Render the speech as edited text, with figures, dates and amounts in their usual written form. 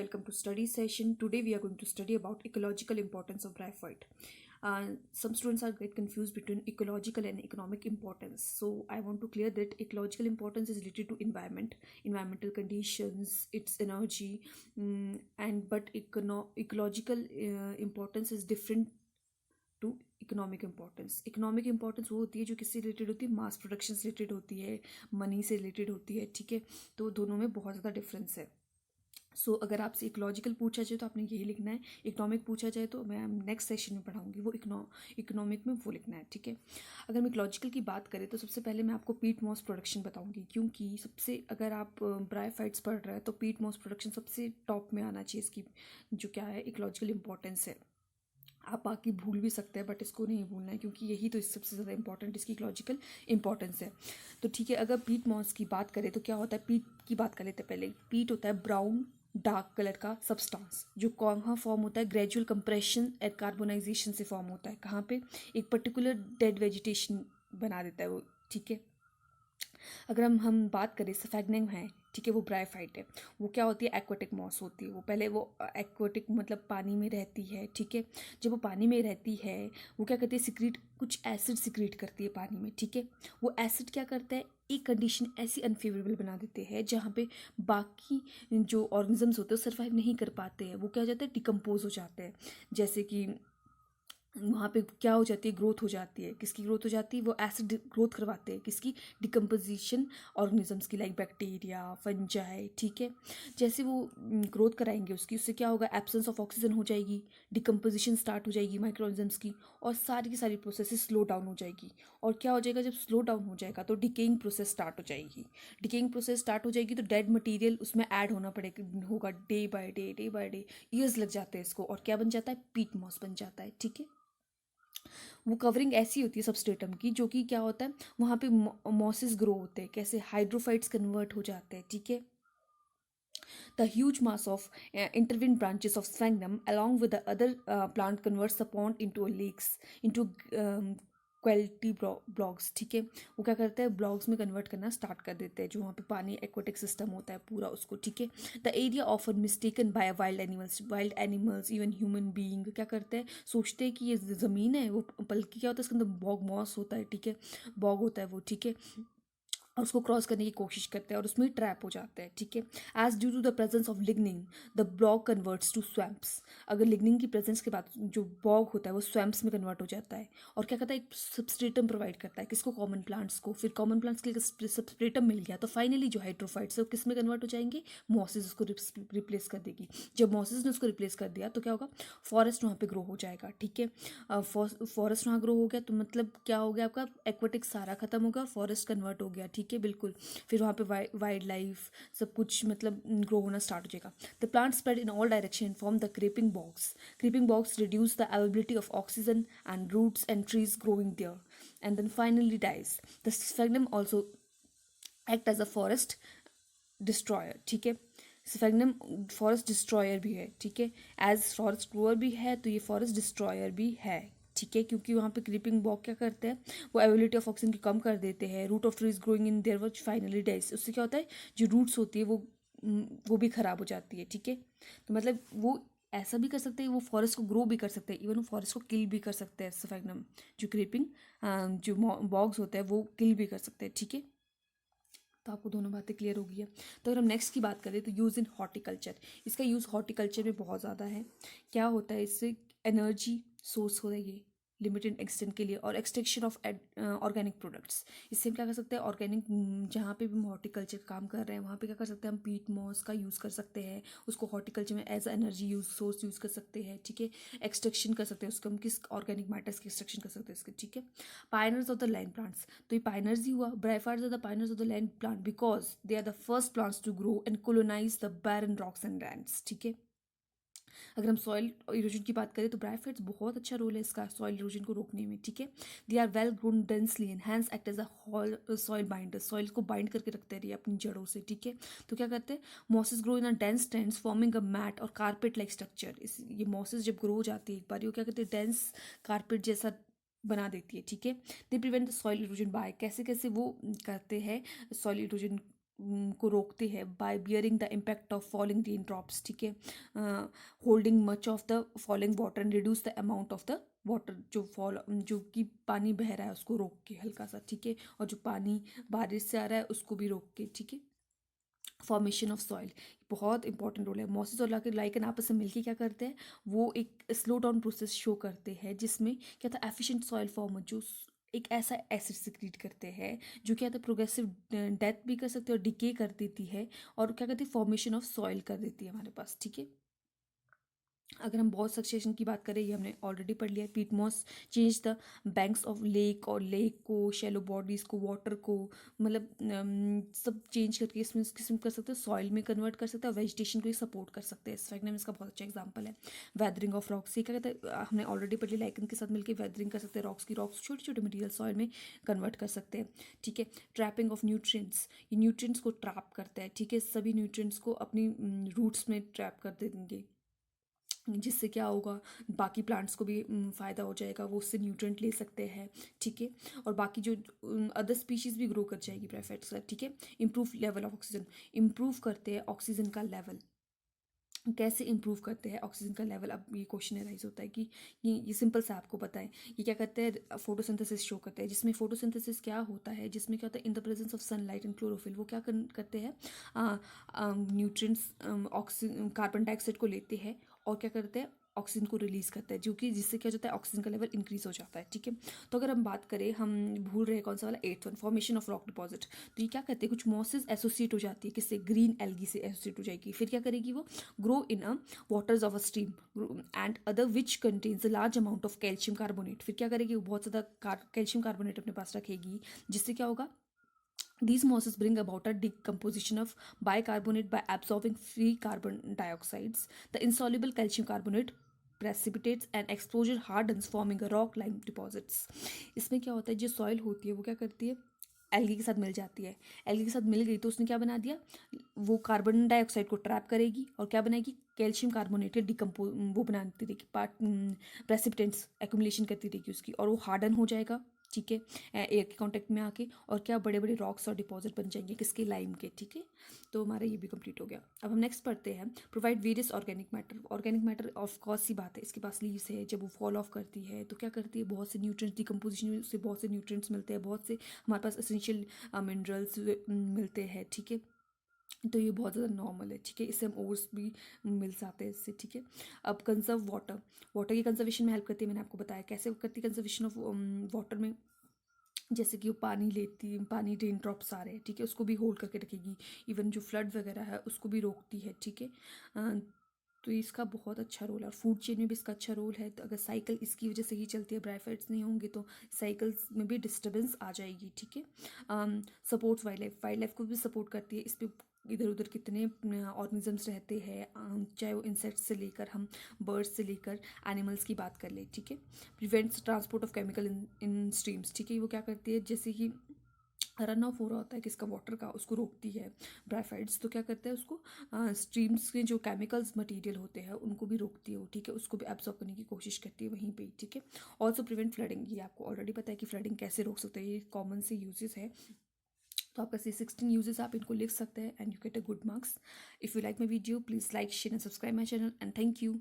welcome to study session. Today we are going to study about ecological importance of graphite. Some students are get confused between ecological and economic importance. So I want to clear that ecological importance is related to environmental conditions, its energy, and but ecological importance is different to economic importance. Economic importance वो होती है जो किससे related होती है, mass production से related होती है, मनी से रिलेटेड होती है. ठीक है, तो दोनों में बहुत ज़्यादा डिफरेंस है. अगर आपसे इकोलॉजिकल पूछा जाए तो आपने यही लिखना है. इकोनॉमिक पूछा जाए तो मैं नेक्स्ट सेशन में पढ़ाऊंगी वो इकोनॉमिक में वो लिखना है. ठीक है, अगर हम इकोलॉजिकल की बात करें तो सबसे पहले मैं आपको पीट मॉस प्रोडक्शन बताऊंगी, क्योंकि सबसे अगर आप ब्रायोफाइट्स पढ़ रहे हैं तो पीट मॉस प्रोडक्शन सबसे टॉप में आना चाहिए. इसकी जो क्या है इकोलॉजिकल इंपॉर्टेंस है. आप बाकी भूल भी सकते हैं बट इसको नहीं भूलना है, क्योंकि यही तो सबसे ज़्यादा इंपॉर्टेंट इसकी इकोलॉजिकल इंपॉर्टेंस है. तो ठीक है, अगर पीट मॉस की बात करें तो क्या होता है, पीट की बात कर लेते हैं पहले. पीट होता है ब्राउन डार्क कलर का सब्सटेंस जो कहाँ फॉर्म होता है, ग्रेजुअल कंप्रेशन एंड कार्बोनाइजेशन से फॉर्म होता है. कहाँ पे, एक पर्टिकुलर डेड वेजिटेशन बना देता है वो. ठीक है, अगर हम बात करें सफेगनम है, ठीक है, वो ब्रायोफाइट है. वो क्या होती है, एक्वाटिक मॉस होती है. वो पहले वो एक्वाटिक मतलब पानी में रहती है. ठीक है, जब वो पानी में रहती है वो क्या करती है, सिक्रीट कुछ एसिड सिक्रीट करती है पानी में. ठीक है, वो एसिड क्या करता है, एक कंडीशन ऐसी अनफेवरेबल बना देते हैं जहाँ पे बाकी जो ऑर्गेनिजम्स होते हैं वो सर्वाइव नहीं कर पाते हैं. वो क्या हो जाता है, डिकम्पोज हो जाते हैं. जैसे कि वहाँ पे क्या हो जाती है, ग्रोथ हो जाती है. किसकी ग्रोथ हो जाती है, वो एसिड ग्रोथ करवाते हैं. किसकी, डिकम्पोजिशन ऑर्गेनिजम्स की, लाइक बैक्टीरिया, फंजाई. ठीक है, जैसे वो ग्रोथ कराएंगे उससे क्या होगा, एब्सेंस ऑफ ऑक्सीजन हो जाएगी, डिकम्पोजिशन स्टार्ट हो जाएगी माइक्रो ऑर्गेनिजम्स की, और सारी की सारी प्रोसेस स्लो डाउन हो जाएगी. और क्या हो जाएगा, जब स्लो डाउन हो जाएगा तो डिकेइंग प्रोसेस स्टार्ट हो जाएगी. डिकेइंग प्रोसेस स्टार्ट हो जाएगी तो डेड मटीरियल उसमें ऐड होगा डे बाय डे. ईयर्स लग जाते हैं इसको, और क्या बन जाता है, पीट मॉस बन जाता है. ठीक है, वो कवरिंग ऐसी होती है सबस्ट्रेटम की, जो कि क्या होता है, वहाँ पे मॉसेस ग्रो होते हैं. कैसे, हाइड्रोफाइट्स कन्वर्ट हो जाते हैं. ठीक है, the huge mass of intervened branches of sphagnum along with the other plant converts the pond into a lakes, into quality blogs. ठीक है, वो क्या करते हैं, ब्लॉग्स में कन्वर्ट करना स्टार्ट कर देते हैं, जो वहाँ पे पानी एक्वाटिक सिस्टम होता है पूरा उसको. ठीक है, the area often mistaken by wild animals even human being क्या करते हैं, सोचते हैं कि ये ज़मीन है, वो बल्कि क्या होता है, इसके अंदर बॉग मॉस होता है. ठीक है, बॉग होता है वो. ठीक है, और उसको क्रॉस करने की कोशिश करते हैं और उसमें ट्रैप हो जाते हैं. ठीक है, as due to the presence of lignin the bog converts to swamps. अगर लिग्निन की प्रेजेंस के बाद जो बॉग होता है वो स्वैम्प्स में कन्वर्ट हो जाता है. और क्या करता है, एक सबस्ट्रेटम प्रोवाइड करता है. किसको, कॉमन प्लांट्स को. फिर कॉमन प्लांट्स के लिए सबस्ट्रेटम मिल गया तो फाइनली जो हाइड्रोफाइट्स है वो किस में कन्वर्ट हो जाएंगे, मॉसेस उसको रिप्लेस कर देगी. जब मॉसेस ने उसको रिप्लेस कर दिया तो क्या होगा, फॉरेस्ट वहाँ पे ग्रो हो जाएगा. ठीक है, फॉरेस्ट वहाँ ग्रो हो गया तो मतलब क्या हो गया, आपका एक्वाटिक सारा खत्म हो गया, फॉरेस्ट कन्वर्ट हो गया. ठीक है, बिल्कुल. फिर वहाँ पे वाइल्ड लाइफ सब कुछ मतलब ग्रो होना स्टार्ट हो जाएगा. The plant spread in all direction form the creeping box. Creeping box reduce the availability of oxygen and roots and trees growing there and then finally dies. The sphagnum also act as a forest destroyer. ठीक है, स्फेग्नम forest destroyer भी है. ठीक है, as forest grower भी है तो ये फॉरेस्ट डिस्ट्रॉयर भी है. ठीक है, क्योंकि वहाँ पे क्रीपिंग बॉग क्या करते हैं, वो अवेलेबिलिटी ऑफ ऑक्सीजन की कम कर देते हैं. Root of trees growing in there which finally dies. उससे क्या होता है, जो रूट्स होती है वो भी खराब हो जाती है. ठीक है, तो मतलब वो ऐसा भी कर सकते हैं, वो फॉरेस्ट को ग्रो भी कर सकते हैं, इवन वो फॉरेस्ट को किल भी कर सकते हैं. स्फेग्नम जो क्रीपिंग जो बॉग्स होते हैं वो किल भी कर सकते हैं. ठीक है, तो आपको दोनों बातें क्लियर हो गई है. तो अगर हम नेक्स्ट की बात करें तो यूज़ इन हॉर्टिकल्चर. इसका यूज़ हॉर्टिकल्चर में बहुत ज़्यादा है. क्या होता है, इससे एनर्जी सोर्स हो रही है लिमिटेड एक्सटेंट के लिए, और एक्सट्रैक्शन ऑफ ऑर्गेनिक प्रोडक्ट्स. इससे हम क्या कर सकते हैं, ऑर्गेनिक जहाँ पे भी हम हॉर्टिकल्चर का काम कर रहे हैं वहाँ पे क्या कर सकते हैं, हम पीट मॉस का यूज़ कर सकते हैं. उसको हॉर्टिकल्चर में एज एनर्जी सोर्स यूज़ कर सकते हैं. ठीक है, एक्सट्रैक्शन कर सकते हैं उसको, हम किस ऑर्गेनिक मैटर्स की एक्सट्रैक्शन कर सकते हैं इसके. ठीक है, pioneers of the land plants. तो ये पायनर्स ही हुआ, bryophytes are the pioneers of the land plant because they are the first plants to grow and colonise the barren rocks and lands. ठीक है, अगर हम सॉइल इरोजन की बात करें तो ब्रायोफाइट्स बहुत अच्छा रोल है इसका सॉइल इरोजन को रोकने में. ठीक है, they are well grown densely and hence act as a soil binder. Soil को बाइंड करके रखते रहिए अपनी जड़ों से. ठीक है, तो क्या करते हैं, mosses grow in a dense stands forming a mat or carpet like structure. ये मॉसेस जब ग्रो हो जाती है एक बार, ये क्या करते हैं, डेंस कारपेट जैसा बना देती है. ठीक है, they prevent the soil erosion bye, कैसे कैसे वो करते हैं सॉइल इरोजन को रोकते हैं by bearing the impact of falling rain drops, ठीक है, holding much of the falling water and reduce the amount of the water, जो कि पानी बह रहा है उसको रोक के हल्का सा, ठीक है, और जो पानी बारिश से आ रहा है उसको भी रोक के, ठीक है। फॉर्मेशन ऑफ सॉइल बहुत इंपॉर्टेंट रोल है। मॉसेस और लाइकन आपस में मिलके क्या करते हैं, वो एक स्लो डाउन प्रोसेस शो करते हैं जिसमें क्या था, एफिशिएंट सॉइल फॉर्म, जो एक ऐसा एसिड सिक्रीट करते हैं जो क्या होता है, प्रोग्रेसिव डेथ भी कर सकते हैं और डिके कर देती है, और क्या कहती है, फॉर्मेशन ऑफ सॉइल कर देती है हमारे पास, ठीक है। अगर हम बॉस सक्सेशन की बात करें, ये हमने ऑलरेडी पढ़ लिया है। Peat moss change the banks of lake, और लेक को, शैलो बॉडीज को, वाटर को, मतलब सब चेंज करके इसमें किस्म कर सकते हैं, सॉइल में कन्वर्ट कर सकते हैं और वेजिटेशन को भी सपोर्ट कर सकते हैं। स्फैग्नम इसका बहुत अच्छा एग्जाम्पल है। वेदरिंग ऑफ रॉक्स, ये क्या कहते हैं, हमने ऑलरेडी पढ़ लिया, लाइकन के साथ मिलकर वेदरिंग कर सकते हैं रॉक्स की, रॉक्स छोटे छोटे मटीरियल सॉइल में कन्वर्ट कर सकते हैं, ठीक है। ट्रैपिंग ऑफ न्यूट्रिएंट्स, ये न्यूट्रिएंट्स को ट्रैप करता है, ठीक है, सभी न्यूट्रिएंट्स को अपनी रूट्स में ट्रैप कर देंगे, जिससे क्या होगा, बाकी प्लांट्स को भी फ़ायदा हो जाएगा, वो उससे न्यूट्रिएंट ले सकते हैं, ठीक है। और बाकी जो अदर स्पीशीज़ भी ग्रो कर जाएगी ब्रायोफाइट्स का, ठीक है। Improve level of oxygen, improve करते हैं ऑक्सीजन का लेवल। कैसे इंप्रूव करते हैं ऑक्सीजन का लेवल, अब ये क्वेश्चन राइज होता है कि ये सिंपल सा आपको बताएं, ये क्या करते हैं, फोटोसिंथेसिस शो करते हैं, जिसमें फोटोसिंथेसिस क्या होता है, जिसमें क्या होता है, in the presence of sunlight and chlorophyll, वो क्या करते हैं, न्यूट्रिएंट्स, ऑक्सीजन, कार्बन डाइऑक्साइड को लेते हैं और क्या करते हैं, ऑक्सीजन को रिलीज करता है, जो कि जिससे क्या हो जाता है, ऑक्सीजन का लेवल इंक्रीज हो जाता है, ठीक है। तो अगर हम बात करें, हम भूल रहे हैं कौन सा वाला, 8th one, formation of rock deposit. तो ये क्या करते हैं, कुछ मॉसेस एसोसिएट हो जाती है किससे, ग्रीन एल्गी से एसोसिएट हो जाएगी, फिर क्या करेगी वो, grow in a waters of a stream and other which contains a large amount of calcium carbonate। फिर क्या करेगी वो, बहुत ज़्यादा कैल्शियम कार्बोनेट अपने पास रखेगी, जिससे क्या होगा, these mosses bring about a decomposition of bicarbonate by absorbing free carbon dioxides, the insoluble calcium carbonate precipitates and exposure hardens forming a rock like deposits। इसमें क्या होता है, जो सॉइल होती है वो क्या करती है, एल्गी के साथ मिल जाती है, एल्गी के साथ मिल गई तो उसने क्या बना दिया, वो कार्बन डाइऑक्साइड को ट्रैप करेगी और क्या बनाएगी, कैल्शियम कार्बोनेट डिकम्पो वो बनाती रहेगी, पार्ट प्रेसिपिटेंट्स एक्यूमुलेशन करती रहेगी उसकी, और वो हार्डन हो जाएगा, ठीक है, एयर के कांटेक्ट में आके, और क्या बड़े बड़े रॉक्स और डिपॉजिट बन जाएंगे किसके, लाइम के, ठीक है। तो हमारा ये भी कंप्लीट हो गया। अब हम नेक्स्ट पढ़ते हैं, provide various organic matter. Organic matter of course सी बात है, इसके पास लीव्स है, जब वो फॉल ऑफ करती है तो क्या करती है, बहुत से न्यूट्रिएंट्स डिकम्पोजिशन में उससे बहुत से न्यूट्रिएंट्स मिलते हैं, बहुत से हमारे पास एसेंशियल मिनरल्स मिलते हैं, ठीक है। तो ये बहुत ज़्यादा नॉर्मल है, ठीक है, इससे हम ओर्स भी मिल जाते हैं इससे, ठीक है। अब कंजर्व वाटर, वाटर की कंजर्वेशन में हेल्प करती है, मैंने आपको बताया कैसे करती है कंजर्वेशन ऑफ वाटर में, जैसे कि वो पानी लेती है, पानी रेन ड्रॉप्स आ रहे हैं, ठीक है, उसको भी होल्ड करके रखेगी, इवन जो फ्लड वगैरह है उसको भी रोकती है, ठीक है। तो इसका बहुत अच्छा रोल है, और फूड चेन में भी इसका अच्छा रोल है। तो अगर साइकिल इसकी वजह से ही चलती है, ब्रायोफाइट्स नहीं होंगे तो साइकिल्स में भी डिस्टर्बेंस आ जाएगी, ठीक है। Supports wild life, wild life को भी सपोर्ट करती है, इस पर इधर उधर कितने ऑर्गेनिजम्स रहते हैं, चाहे वो इंसेक्ट्स से लेकर हम बर्ड्स से लेकर एनिमल्स की बात कर ले, ठीक है। Prevents transport of chemical in streams, ठीक है, वो क्या करती है, जैसे कि रन ऑफ हो रहा होता है किसका, वाटर का, उसको रोकती है ब्रायोफाइट्स, तो क्या करते हैं उसको, स्ट्रीम्स के जो केमिकल्स मटेरियल होते हैं उनको भी रोकती है वो, ठीक है, उसको भी एब्जॉर्ब करने की कोशिश करती है वहीं पे, ठीक है। ऑल्सो प्रिवेंट फ्लडिंग, ये आपको ऑलरेडी पता है कि फ्लडिंग कैसे रोक सकते हैं, ये कॉमन से यूजेस है। तो आपका C16 यूजेस आप इनको लिख सकते हैं and you get a good marks. If you like my video please like share and subscribe my channel and thank you.